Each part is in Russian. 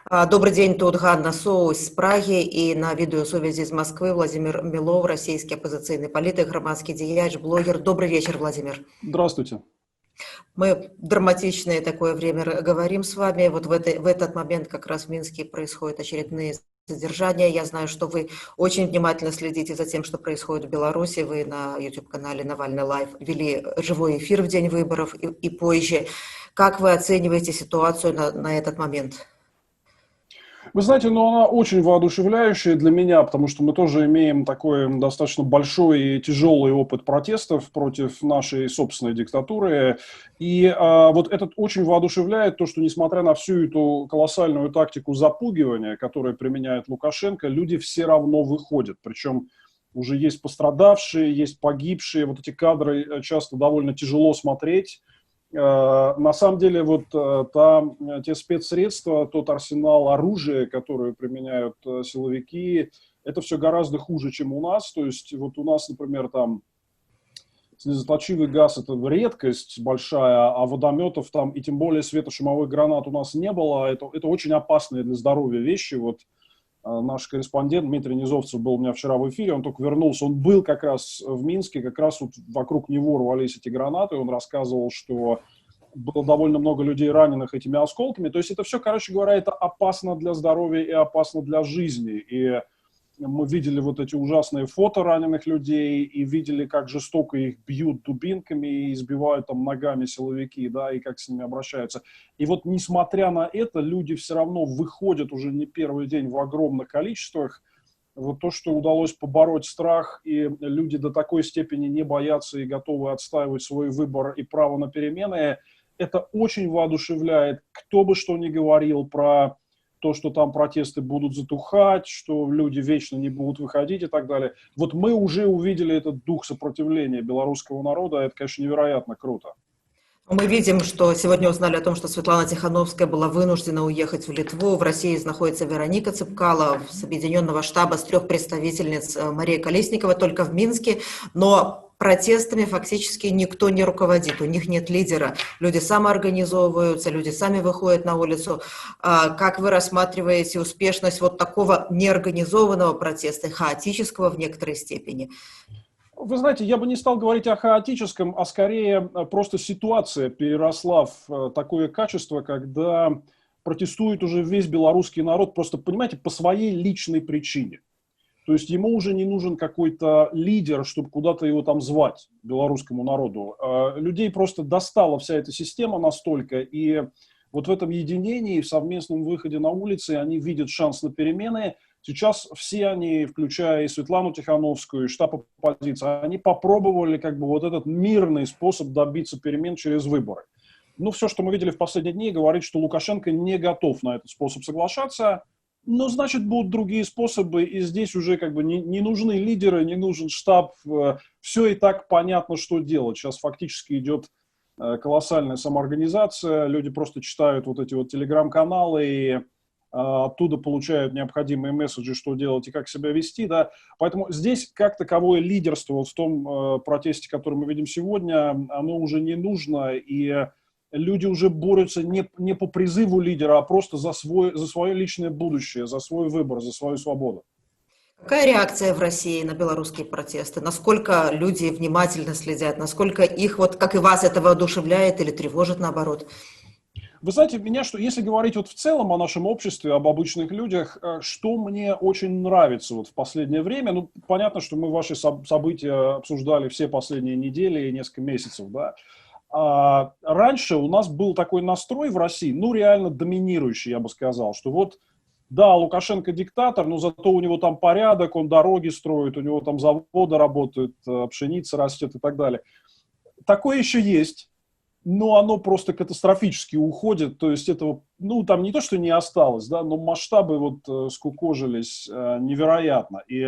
Добрый день, тут Ганна Соус з Праги і на відеосувязі з Москвы Владимир Милов, российский оппозиционный политик, громадский деяч, блогер. Добрый вечер, Владимир. Здравствуйте. Мы драматичное такое время говорим с вами. Вот в этот момент как раз в Минске происходят очередные задержания. Я знаю, что вы очень внимательно следите за тем, что происходит в Беларуси. Вы на YouTube-канале «Навальный Лайв» вели живой эфир в день выборов и позже. Как вы оцениваете ситуацию на этот момент? Вы знаете, она очень воодушевляющая для меня, потому что мы тоже имеем такой достаточно большой и тяжелый опыт протестов против нашей собственной диктатуры. И вот этот очень воодушевляет то, что несмотря на всю эту колоссальную тактику запугивания, которую применяет Лукашенко, люди все равно выходят. Причем уже есть пострадавшие, есть погибшие. Вот эти кадры часто довольно тяжело смотреть. На самом деле, те спецсредства, тот арсенал оружия, которые применяют силовики, это все гораздо хуже, чем у нас. То есть вот у нас, например, там слезоточивый газ – это редкость большая, а водометов там и тем более светошумовых гранат у нас не было. Это очень опасные для здоровья вещи. Вот наш корреспондент Дмитрий Низовцев был у меня вчера в эфире, он только вернулся, он был как раз в Минске, как раз вот вокруг него рвались эти гранаты, он рассказывал, что было довольно много людей раненых этими осколками. То есть это все, короче говоря, это опасно для здоровья и опасно для жизни. И мы видели вот эти ужасные фото раненых людей и видели, как жестоко их бьют дубинками и избивают там ногами силовики, да, и как с ними обращаются. И вот несмотря на это, люди все равно выходят уже не первый день в огромных количествах. Вот то, что удалось побороть страх, и люди до такой степени не боятся и готовы отстаивать свой выбор и право на перемены, это очень воодушевляет. Кто бы что ни говорил про то, что там протесты будут затухать, что люди вечно не будут выходить и так далее. Вот мы уже увидели этот дух сопротивления белорусского народа, это, конечно, невероятно круто. Мы видим, что сегодня узнали о том, что Светлана Тихановская была вынуждена уехать в Литву. В России находится Вероника Цыпкало с объединенного штаба с 3 представительниц Мария Колесникова только в Минске. Но протестами фактически никто не руководит, у них нет лидера. Люди самоорганизовываются, люди сами выходят на улицу. Как вы рассматриваете успешность вот такого неорганизованного протеста, хаотического в некоторой степени? Вы знаете, я бы не стал говорить о хаотическом, а скорее просто ситуация переросла в такое качество, когда протестует уже весь белорусский народ, просто, понимаете, по своей личной причине. То есть ему уже не нужен какой-то лидер, чтобы куда-то его там звать, белорусскому народу. Людей просто достала вся эта система настолько, и вот в этом единении, в совместном выходе на улицы, они видят шанс на перемены. Сейчас все они, включая и Светлану Тихановскую, и штаб оппозиции, они попробовали как бы вот этот мирный способ добиться перемен через выборы. Но все, что мы видели в последние дни, говорит, что Лукашенко не готов на этот способ соглашаться. Но, значит, будут другие способы, и здесь уже как бы не нужны лидеры, не нужен штаб. Все и так понятно, что делать. Сейчас фактически идет колоссальная самоорганизация. Люди просто читают вот эти вот телеграм-каналы и оттуда получают необходимые месседжи, что делать и как себя вести. Да. Поэтому здесь как таковое лидерство вот в том протесте, который мы видим сегодня, оно уже не нужно. И люди уже борются не по призыву лидера, а просто за свое личное будущее, за свой выбор, за свою свободу. Какая реакция в России на белорусские протесты? Насколько люди внимательно следят? Насколько их, вот как и вас, это воодушевляет или тревожит наоборот? Вы знаете, если говорить вот в целом о нашем обществе, об обычных людях, что мне очень нравится вот в последнее время, ну, понятно, что мы ваши события обсуждали все последние недели и несколько месяцев, да. Раньше у нас был такой настрой в России, ну, реально доминирующий, я бы сказал, что вот, да, Лукашенко диктатор, но зато у него там порядок, он дороги строит, у него там заводы работают, пшеница растет и так далее. Такое еще есть, но оно просто катастрофически уходит, то есть этого, ну, там не то, что не осталось, да, но масштабы вот скукожились невероятно. И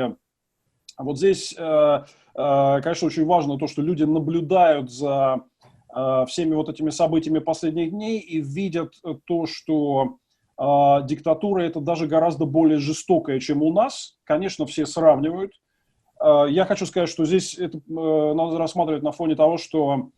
вот здесь, конечно, очень важно то, что люди наблюдают за всеми вот этими событиями последних дней и видят то, что диктатура это даже гораздо более жестокая, чем у нас. Конечно, все сравнивают. Я хочу сказать, что здесь это надо рассматривать на фоне того, что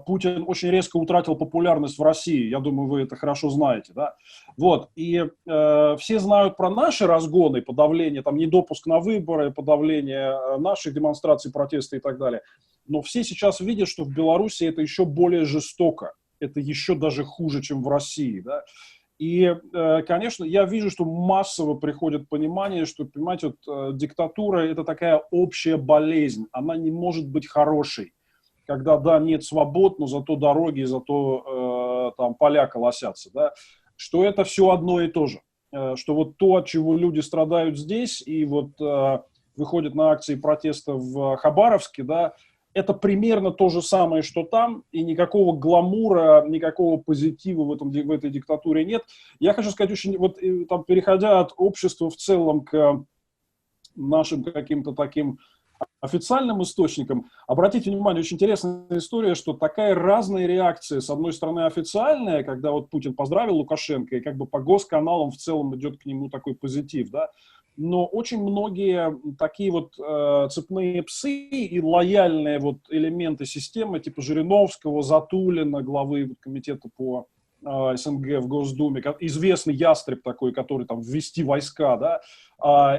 Путин очень резко утратил популярность в России. Я думаю, вы это хорошо знаете, да? Вот. И все знают про наши разгоны, подавление, там, недопуск на выборы, подавление наших демонстраций, протеста и так далее. Но все сейчас видят, что в Беларуси это еще более жестоко. Это еще даже хуже, чем в России, да? И, конечно, я вижу, что массово приходит понимание, что, понимаете, вот, диктатура – это такая общая болезнь. Она не может быть хорошей. Когда, да, нет свобод, но зато дороги, зато там поля колосятся, да, что это все одно и то же. Что вот то, от чего люди страдают здесь, и вот выходят на акции протеста в Хабаровске, да, это примерно то же самое, что там, и никакого гламура, никакого позитива в этой диктатуре нет. Я хочу сказать, очень, вот, там, переходя от общества в целом к нашим каким-то таким официальным источникам, обратите внимание, очень интересная история, что такая разная реакция, с одной стороны официальная, когда вот Путин поздравил Лукашенко, и как бы по госканалам в целом идет к нему такой позитив, да, но очень многие такие вот цепные псы и лояльные вот элементы системы, типа Жириновского, Затулина, главы комитета по СНГ в Госдуме, известный ястреб такой, который там ввести войска, да,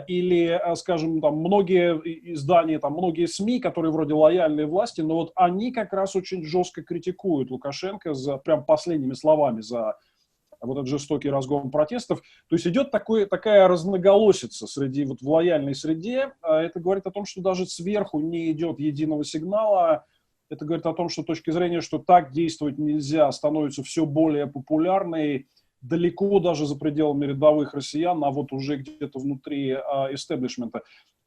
или, скажем, там многие издания, там многие СМИ, которые вроде лояльные власти, но вот они как раз очень жестко критикуют Лукашенко за прям последними словами за вот этот жестокий разгон протестов. То есть идет такая разноголосица среди, вот в лояльной среде. Это говорит о том, что даже сверху не идет единого сигнала. Это говорит о том, что точки зрения, что так действовать нельзя, становится все более популярной, далеко даже за пределами рядовых россиян, а вот уже где-то внутри истеблишмента.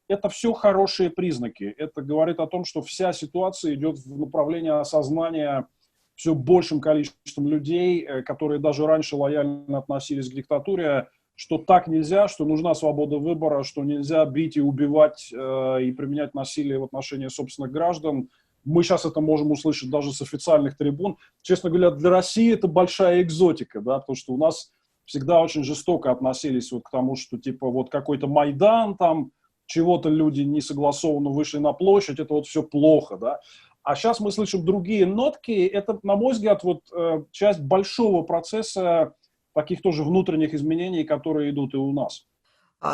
Это все хорошие признаки. Это говорит о том, что вся ситуация идет в направлении осознания все большим количеством людей, которые даже раньше лояльно относились к диктатуре, что так нельзя, что нужна свобода выбора, что нельзя бить и убивать и применять насилие в отношении собственных граждан. Мы сейчас это можем услышать даже с официальных трибун. Честно говоря, для России это большая экзотика, да, потому что у нас всегда очень жестоко относились вот к тому, что типа вот какой-то Майдан, там чего-то люди несогласованно вышли на площадь, это вот все плохо, да. А сейчас мы слышим другие нотки. Это, на мой взгляд, вот часть большого процесса таких тоже внутренних изменений, которые идут и у нас.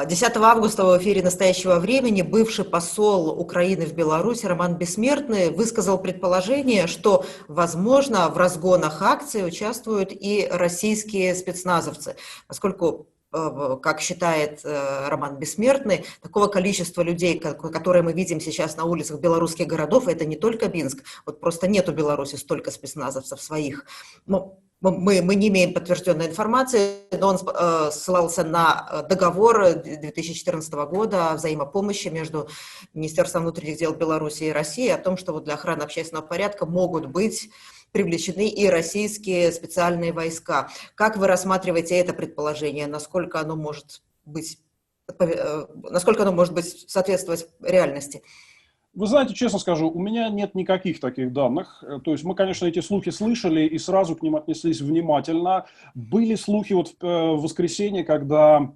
10 августа в эфире «Настоящего времени» бывший посол Украины в Беларуси Роман Бессмертный высказал предположение, что, возможно, в разгонах акций участвуют и российские спецназовцы, поскольку, как считает Роман Бессмертный, такого количества людей, которые мы видим сейчас на улицах белорусских городов, это не только Минск, вот просто нет у Беларуси столько спецназовцев своих. Но мы не имеем подтвержденной информации, но он ссылался на договор 2014 года о взаимопомощи между Министерством внутренних дел Беларуси и России о том, что вот для охраны общественного порядка могут быть привлечены и российские специальные войска. Как вы рассматриваете это предположение? Насколько оно может соответствовать реальности? Вы знаете, честно скажу, у меня нет никаких таких данных. То есть мы, конечно, эти слухи слышали и сразу к ним отнеслись внимательно. Были слухи вот в воскресенье, когда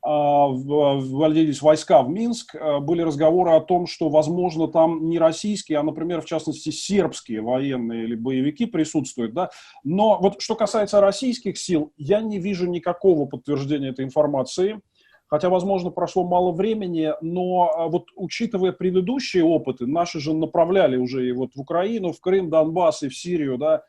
вводились войска в Минск, были разговоры о том, что, возможно, там не российские, а, например, в частности, сербские военные или боевики присутствуют. Да? Но вот что касается российских сил, я не вижу никакого подтверждения этой информации. Хотя, возможно, прошло мало времени, но вот учитывая предыдущие опыты, наши же направляли уже и вот в Украину, в Крым, Донбасс и в Сирию, да,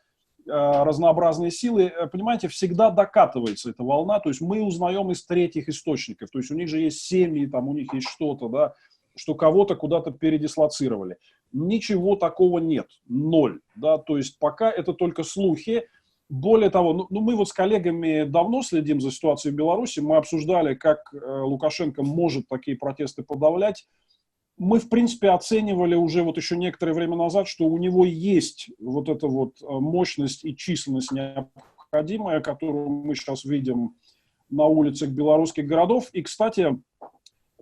разнообразные силы, понимаете, всегда докатывается эта волна, то есть мы узнаем из третьих источников, то есть у них же есть семьи, там у них есть что-то, да, что кого-то куда-то передислоцировали. Ничего такого нет, ноль, да, то есть пока это только слухи. Более того, мы вот с коллегами давно следим за ситуацией в Беларуси, мы обсуждали, как Лукашенко может такие протесты подавлять. Мы, в принципе, оценивали уже вот еще некоторое время назад, что у него есть вот эта вот мощность и численность необходимая, которую мы сейчас видим на улицах белорусских городов. И, кстати,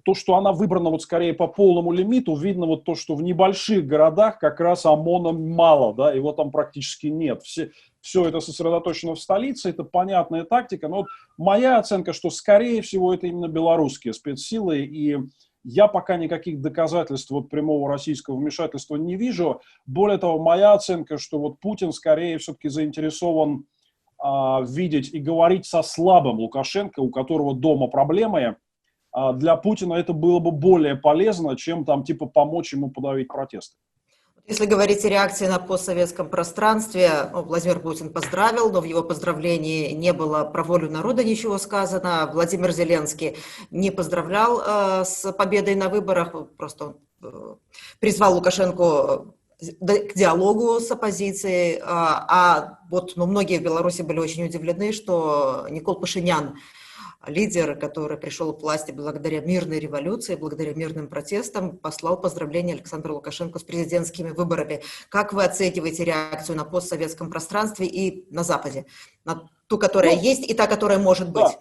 то, что она выбрана вот скорее по полному лимиту, видно вот то, что в небольших городах как раз ОМОНа мало, да, его там практически нет. Все это сосредоточено в столице, это понятная тактика, но вот моя оценка, что скорее всего это именно белорусские спецсилы, и Я пока никаких доказательств вот прямого российского вмешательства не вижу. Более того, моя оценка, что вот Путин скорее все-таки заинтересован видеть и говорить со слабым Лукашенко, у которого дома проблемы. Для Путина это было бы более полезно, чем там типа помочь ему подавить протесты. Если говорить о реакции на постсоветском пространстве, Владимир Путин поздравил, но в его поздравлении не было про волю народа ничего сказано. Владимир Зеленский не поздравлял с победой на выборах, просто призвал Лукашенко к диалогу с оппозицией. Многие в Беларуси были очень удивлены, что Никол Пашинян, лидер, который пришел к власти благодаря мирной революции, благодаря мирным протестам, послал поздравления Александру Лукашенко с президентскими выборами. Как вы оцениваете реакцию на постсоветском пространстве и на Западе? На ту, которая есть, и та, которая может быть? Да.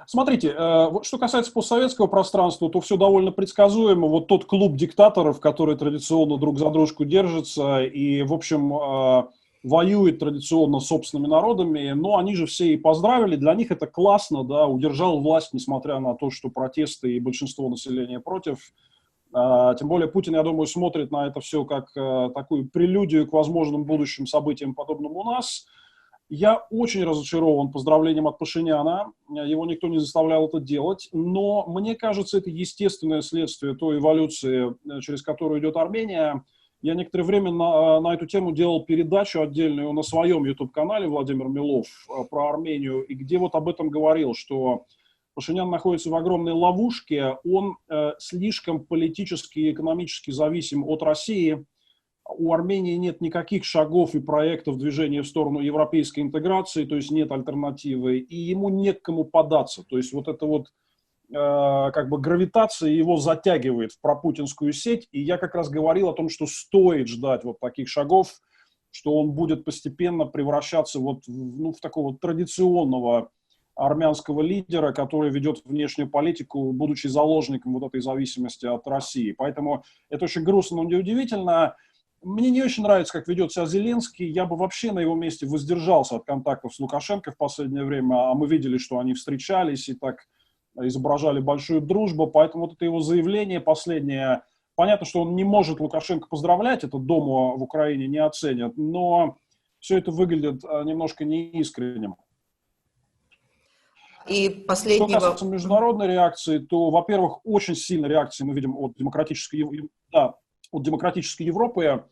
Смотрите, что касается постсоветского пространства, то все довольно предсказуемо. Вот тот клуб диктаторов, который традиционно друг за дружку держится и, в общем, воюет традиционно с собственными народами, но они же все и поздравили, для них это классно, да, удержал власть, несмотря на то, что протесты и большинство населения против. Тем более Путин, я думаю, смотрит на это все как такую прелюдию к возможным будущим событиям, подобным у нас. Я очень разочарован поздравлением от Пашиняна, его никто не заставлял это делать, но мне кажется, это естественное следствие той эволюции, через которую идет Армения. Я некоторое время на эту тему делал передачу отдельную на своем YouTube-канале Владимир Милов про Армению, и где вот об этом говорил, что Пашинян находится в огромной ловушке, он слишком политически и экономически зависим от России. У Армении нет никаких шагов и проектов движения в сторону европейской интеграции, то есть нет альтернативы, и ему не к кому податься. То есть вот это вот как бы гравитация его затягивает в пропутинскую сеть, и я как раз говорил о том, что стоит ждать вот таких шагов, что он будет постепенно превращаться вот в такого традиционного армянского лидера, который ведет внешнюю политику, будучи заложником вот этой зависимости от России. Поэтому это очень грустно, но неудивительно. Мне не очень нравится, как ведет себя Зеленский. Я бы вообще на его месте воздержался от контактов с Лукашенко в последнее время, а мы видели, что они встречались и так изображали большую дружбу, поэтому вот это его заявление последнее, понятно, что он не может Лукашенко поздравлять, это дома в Украине не оценят, но все это выглядит немножко неискренним. И последнего... Что касается международной реакции, то, во-первых, очень сильной реакции мы видим от демократической Европы.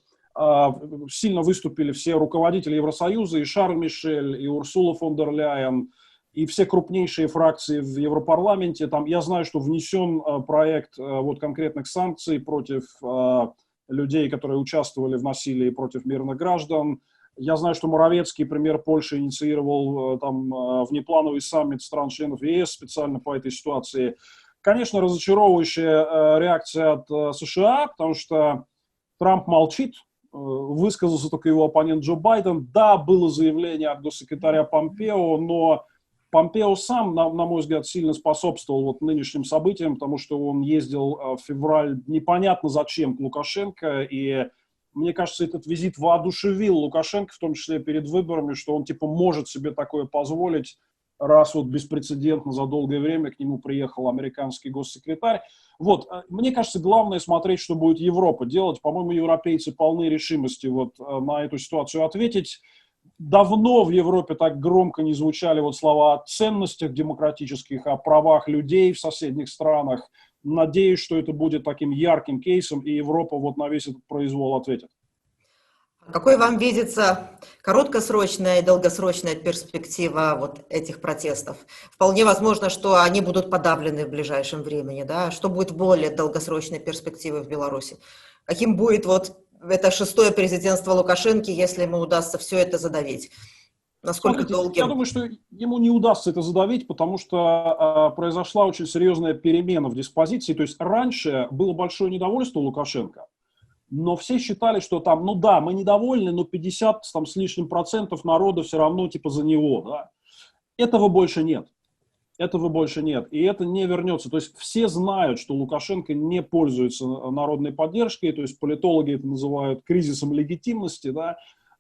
Сильно выступили все руководители Евросоюза, и Шарль Мишель, и Урсула фон дер Ляйен, и все крупнейшие фракции в Европарламенте. Там, я знаю, что внесен проект вот, конкретных санкций против людей, которые участвовали в насилии против мирных граждан. Я знаю, что Моровецкий, премьер Польши, инициировал там внеплановый саммит стран-членов ЕС специально по этой ситуации. Конечно, разочаровывающая реакция от США, потому что Трамп молчит, высказался только его оппонент Джо Байден. Да, было заявление от госсекретаря Помпео, но Помпео сам, на мой взгляд, сильно способствовал вот нынешним событиям, потому что он ездил в февраль непонятно зачем к Лукашенко, и мне кажется, этот визит воодушевил Лукашенко, в том числе перед выборами, что он типа может себе такое позволить, раз вот беспрецедентно за долгое время к нему приехал американский госсекретарь. Вот, мне кажется, главное смотреть, что будет Европа делать. По-моему, европейцы полны решимости вот на эту ситуацию ответить. Давно в Европе так громко не звучали вот слова о ценностях демократических, о правах людей в соседних странах. Надеюсь, что это будет таким ярким кейсом, и Европа вот на весь этот произвол ответит. Какой вам видится короткосрочная и долгосрочная перспектива вот этих протестов? Вполне возможно, что они будут подавлены в ближайшем времени, да? Что будет в более долгосрочной перспективе в Беларуси? Каким будет вот это шестое президентство Лукашенко, если ему удастся все это задавить? Насколько долгим? Я думаю, что ему не удастся это задавить, потому что произошла очень серьезная перемена в диспозиции. То есть раньше было большое недовольство Лукашенко, но все считали, что там, ну да, мы недовольны, но 50 там, с лишним процентов народа все равно типа за него. Да? Этого больше нет. Этого больше нет. И это не вернется. То есть все знают, что Лукашенко не пользуется народной поддержкой. То есть политологи это называют кризисом легитимности. Да?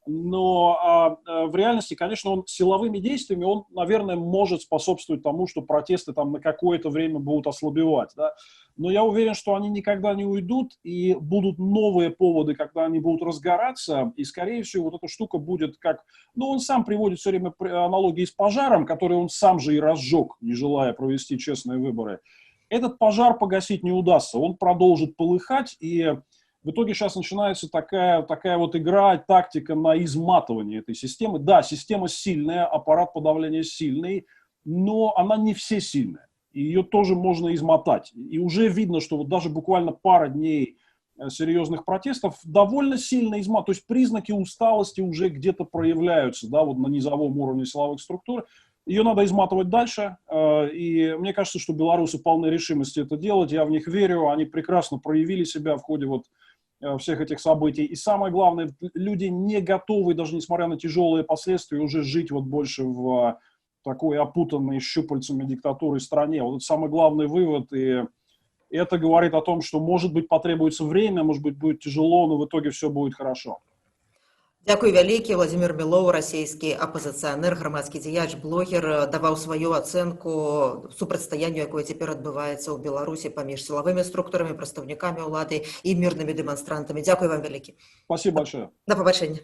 но в реальности, конечно, он силовыми действиями, он, наверное, может способствовать тому, что протесты там на какое-то время будут ослабевать, да? Но я уверен, что они никогда не уйдут, и будут новые поводы, когда они будут разгораться, и, скорее всего, вот эта штука будет как... Ну, он сам приводит все время аналогии с пожаром, который он сам же и разжег, не желая провести честные выборы. Этот пожар погасить не удастся, он продолжит полыхать, и в итоге сейчас начинается такая вот игра, тактика на изматывание этой системы. Да, система сильная, аппарат подавления сильный, но она не всесильная. И ее тоже можно измотать. И уже видно, что вот даже буквально пара дней серьезных протестов довольно сильно изматывают. То есть признаки усталости уже где-то проявляются, да, вот на низовом уровне силовых структур. Ее надо изматывать дальше, и мне кажется, что белорусы полны решимости это делать, я в них верю, они прекрасно проявили себя в ходе вот всех этих событий. И самое главное, люди не готовы, даже несмотря на тяжелые последствия, уже жить вот больше в такой опутанной щупальцами диктатуры стране. Вот это самый главный вывод, и это говорит о том, что, может быть, потребуется время, может быть, будет тяжело, но в итоге все будет хорошо. Дзякуй вялікі. Владимир Мілоў, расійскі апазіцыянер, грамадскі дзеяч, блогер, даваў сваю ацэнку супрацьстаянню, якое цяпер адбываецца ў Беларусі паміж сілавымі структурамі, прадстаўнікамі ўлады і мірнымі дэманстрантамі. Дзякуй вам вялікі. Спасибо большое. Да пабачэння.